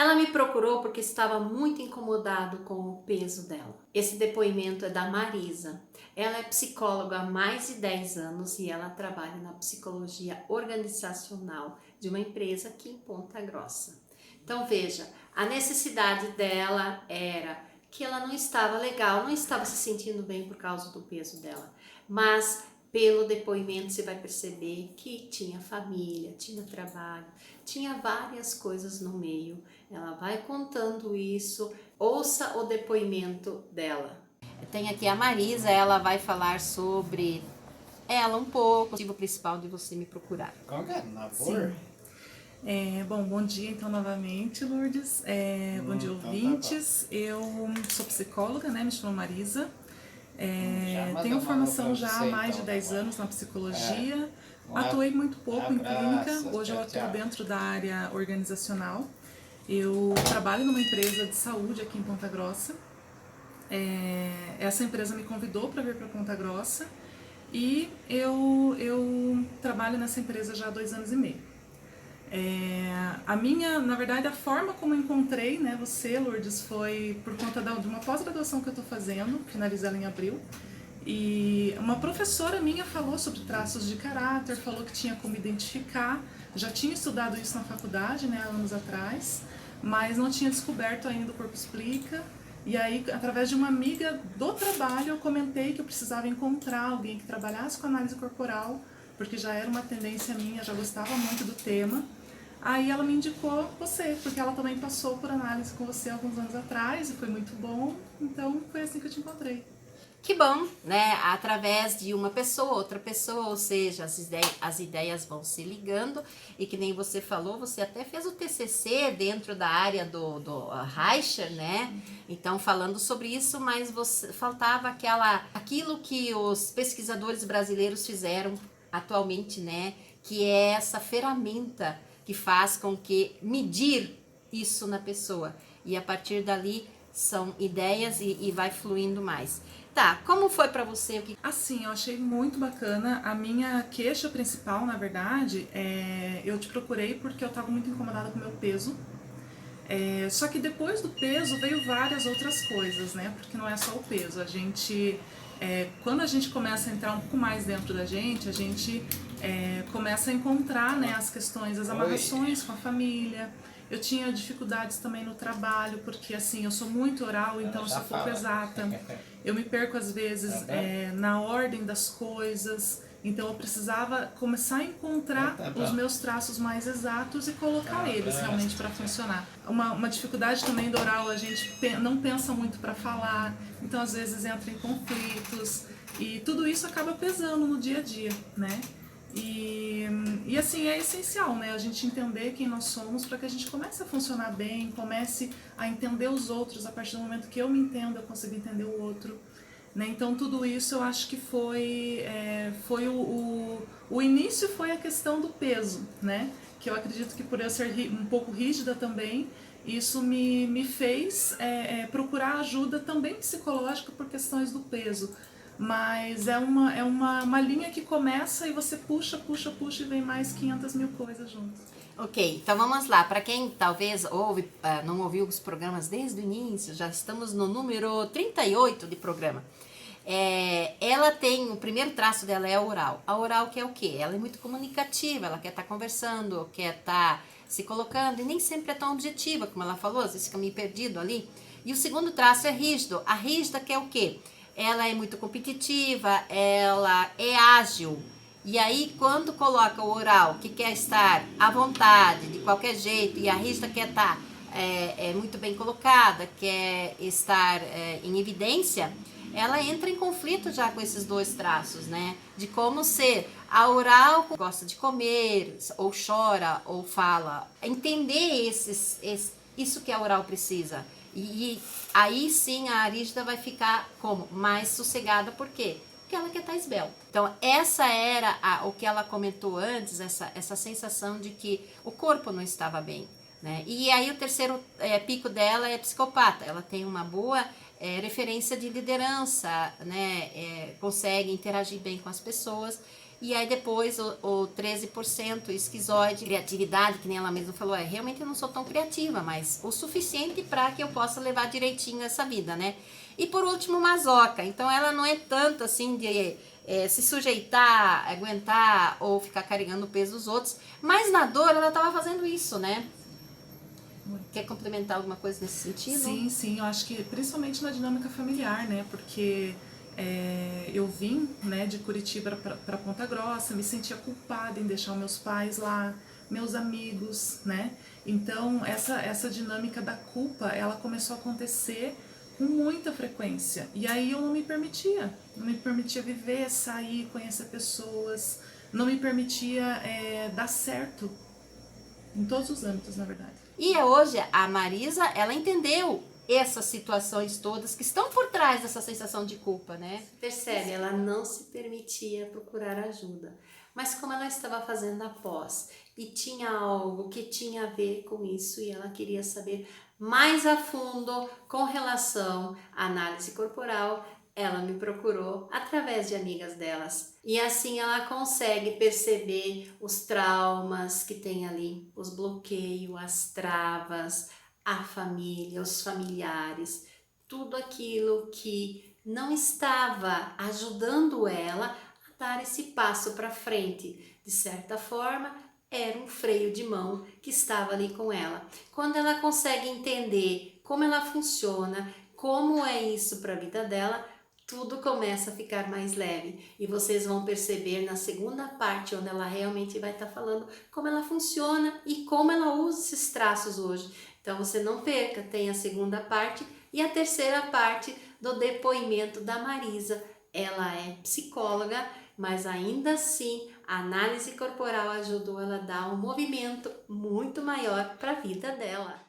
Ela me procurou porque estava muito incomodado com o peso dela. Esse depoimento é da Marisa. Ela é psicóloga há mais de 10 anos e ela trabalha na psicologia organizacional de uma empresa aqui em Ponta Grossa. Então veja, a necessidade dela era que ela não estava legal, não estava se sentindo bem por causa do peso dela, mas pelo depoimento você vai perceber que tinha família, tinha trabalho, tinha várias coisas no meio. Ela vai contando isso, ouça o depoimento dela. Tem aqui a Marisa, ela vai falar sobre ela um pouco, o motivo principal de você me procurar. Sim. Bom dia então novamente, Lourdes. Bom dia, ouvintes. Eu sou psicóloga, né? Me chamo Marisa. Tenho formação já há mais de 10 anos na psicologia. Atuei muito pouco em clínica. Hoje eu atuo dentro da área organizacional. Eu trabalho numa empresa de saúde aqui em Ponta Grossa. Essa empresa me convidou para vir para Ponta Grossa e eu trabalho nessa empresa já há 2 anos e meio. Na verdade, a forma como eu encontrei, né, você, Lourdes, foi por conta de uma pós-graduação que eu estou fazendo, finalizei ela em abril, e uma professora minha falou sobre traços de caráter, falou que tinha como identificar, já tinha estudado isso na faculdade, né, há anos atrás, mas não tinha descoberto ainda o Corpo Explica, e aí, através de uma amiga do trabalho, eu comentei que eu precisava encontrar alguém que trabalhasse com análise corporal, porque já era uma tendência minha, já gostava muito do tema. Aí ela me indicou você, porque ela também passou por análise com você alguns anos atrás e foi muito bom, então foi assim que eu te encontrei. Que bom, né? Através de uma pessoa, outra pessoa, ou seja, as ideias vão se ligando e que nem você falou, você até fez o TCC dentro da área do Reicher, né? Então, falando sobre isso, mas você, faltava aquilo que os pesquisadores brasileiros fizeram atualmente, né? Que é essa ferramenta que faz com que medir isso na pessoa. E a partir dali são ideias e vai fluindo mais. Tá, como foi pra você? Assim, eu achei muito bacana. A minha queixa principal, na verdade, eu te procurei porque eu estava muito incomodada com o meu peso. Só que depois do peso veio várias outras coisas, né? Porque não é só o peso. Quando a gente começa a entrar um pouco mais dentro da gente, a gente começa a encontrar, né, as questões, as amarrações com a família. Eu tinha dificuldades também no trabalho, porque assim, eu sou muito oral, então eu sou pouco exata. Eu me perco às vezes na ordem das coisas. Então eu precisava começar a encontrar os meus traços mais exatos e colocar eles realmente para funcionar. Uma dificuldade também do oral, a gente não pensa muito para falar, então às vezes entra em conflitos e tudo isso acaba pesando no dia a dia, né? E assim, é essencial, né? A gente entender quem nós somos para que a gente comece a funcionar bem, comece a entender os outros. A partir do momento que eu me entendo, eu consigo entender o outro. Né? Então tudo isso eu acho que foi o início foi a questão do peso, né? Que eu acredito que por eu ser um pouco rígida também, isso me fez procurar ajuda também psicológica por questões do peso. Mas uma linha que começa e você puxa, puxa, puxa e vem mais 500 mil coisas juntas. Ok, então vamos lá. Para quem talvez não ouviu os programas desde o início, já estamos no número 38 de programa. Ela tem, o primeiro traço dela é a oral. A oral que é o quê? Ela é muito comunicativa, ela quer estar conversando, quer estar se colocando, e nem sempre é tão objetiva, como ela falou, às vezes fica meio perdido ali. E o segundo traço é rígido. A rígida que é o quê? Ela é muito competitiva, ela é ágil. E aí, quando coloca o oral, que quer estar à vontade, de qualquer jeito, e a rígida quer estar muito bem colocada, quer estar em evidência, ela entra em conflito já com esses dois traços, né? De como ser a oral gosta de comer, ou chora, ou fala. Entender isso que a oral precisa. E aí sim a rígida vai ficar como? Mais sossegada, por quê? Porque ela quer estar esbelta. Então essa era o que ela comentou antes, essa sensação de que o corpo não estava bem. Né? E aí o terceiro pico dela é psicopata. Ela tem uma boa referência de liderança, né? Consegue interagir bem com as pessoas. E aí depois o 13% esquizoide, criatividade, que nem ela mesma falou, realmente eu não sou tão criativa, mas o suficiente para que eu possa levar direitinho essa vida, né? E por último, masoca. Então ela não é tanto assim de se sujeitar, aguentar ou ficar carregando o peso dos outros, mas na dor ela estava fazendo isso, né? Quer complementar alguma coisa nesse sentido? Sim, sim, eu acho que principalmente na dinâmica familiar, né? Porque eu vim, né, de Curitiba para Ponta Grossa, me sentia culpada em deixar meus pais lá, meus amigos, né? Então essa dinâmica da culpa, ela começou a acontecer com muita frequência. E aí eu não me permitia viver, sair, conhecer pessoas, não me permitia dar certo em todos os âmbitos, na verdade. E hoje a Marisa, ela entendeu essas situações todas que estão por trás dessa sensação de culpa, né? Percebe, ela não se permitia procurar ajuda. Mas como ela estava fazendo a pós e tinha algo que tinha a ver com isso e ela queria saber mais a fundo com relação à análise corporal, ela me procurou através de amigas delas. E assim ela consegue perceber os traumas que tem ali, os bloqueios, as travas, a família, os familiares, tudo aquilo que não estava ajudando ela a dar esse passo para frente. De certa forma, era um freio de mão que estava ali com ela. Quando ela consegue entender como ela funciona, como é isso para a vida dela, tudo começa a ficar mais leve. E vocês vão perceber na segunda parte, onde ela realmente vai estar falando como ela funciona e como ela usa esses traços hoje. Então você não perca, tem a segunda parte e a terceira parte do depoimento da Marisa. Ela é psicóloga, mas ainda assim a análise corporal ajudou ela a dar um movimento muito maior para a vida dela.